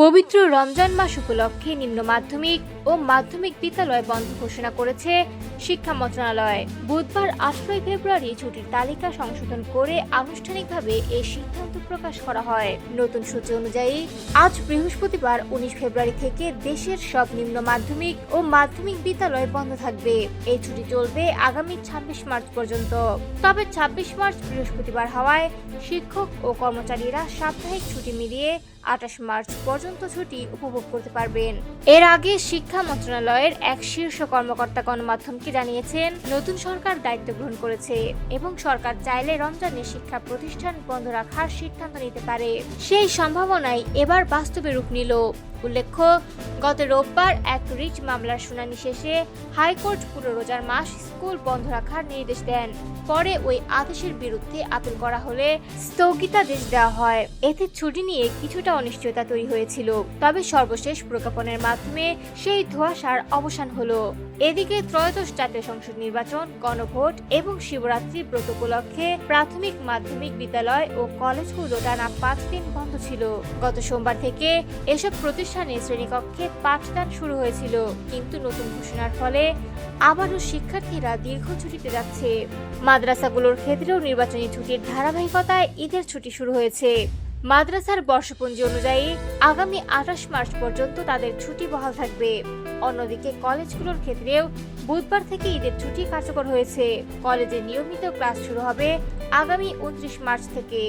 পবিত্র রমজান মাস উপলক্ষে নিম্ন মাধ্যমিক ও মাধ্যমিক বিদ্যালয় বন্ধ ঘোষণা করেছে শিক্ষা মন্ত্রণালয়। বুধবার 18 ফেব্রুয়ারি ছুটির তালিকা সংশোধন করে আনুষ্ঠানিকভাবে এই সিদ্ধান্ত প্রকাশ করা হয়। নতুন সূচি অনুযায়ী আজ বৃহস্পতিবার 19 ফেব্রুয়ারি থেকে দেশের সব নিম্ন মাধ্যমিক ও মাধ্যমিক বিদ্যালয় বন্ধ থাকবে। এই ছুটি চলবে আগামী 26 মার্চ পর্যন্ত। তবে 26 মার্চ বৃহস্পতিবার হওয়ায় শিক্ষক ও কর্মচারীরা সাপ্তাহিক ছুটি মিলিয়ে 28 মার্চ পর্যন্ত ছুটি উপভোগ করতে পারবেন। এর আগে শিক্ষা মন্ত্রণালয়ের এক শীর্ষ কর্মকর্তা গণমাধ্যমকে জানিয়েছেন, নতুন সরকার দায়িত্ব গ্রহণ করেছে এবং সরকার চাইলে রমজানে শিক্ষা প্রতিষ্ঠান বন্ধ রাখার সিদ্ধান্ত নিতে পারে। সেই সম্ভাবনাই এবার বাস্তবে রূপ নিল। উল্লেখ্য, গত রোববার এক রিট মামলার শুনানি শেষে হাইকোর্ট পুরো রোজার মাস স্কুল বন্ধ রাখার নির্দেশ দেন। পরে ওই আদেশের বিরুদ্ধে আপিল করা হলে স্থগিতাদেশ দেওয়া হয়। এতে ছুটি নিয়ে কিছুটা অনিশ্চয়তা তৈরি হয়েছিল, তবে সর্বশেষ প্রজ্ঞাপনের মাধ্যমে সেই ধোঁয়াশার অবসান হলো। এদিকে ত্রয়োদশ জাতীয় সংসদ নির্বাচন, গণভোট এবং শিবরাত্রি ব্রত উপলক্ষে প্রাথমিক মাধ্যমিক বিদ্যালয় ও কলেজগুলো টানা 5 দিন বন্ধ ছিল। গত সোমবার থেকে এসব প্রতিষ্ঠানে শ্রেণীকক্ষে পাঠদান শুরু হয়েছিল, কিন্তু নতুন ঘোষণার ফলে আবারও শিক্ষার্থীরা দীর্ঘ ছুটিতে যাচ্ছে। মাদ্রাসাগুলোর ক্ষেত্রেও নির্বাচনী ছুটির ধারাবাহিকতায় ঈদের ছুটি শুরু হয়েছে। মাদ্রাসার বর্ষপঞ্জি অনুযায়ী আগামী 28 মার্চ পর্যন্ত তাদের ছুটি বহাল থাকবে। অন্যদিকে কলেজগুলোর ক্ষেত্রেও বুধবার থেকে ঈদের ছুটি কার্যকর হয়েছে। কলেজে নিয়মিত ক্লাস শুরু হবে আগামী 29 মার্চ থেকে।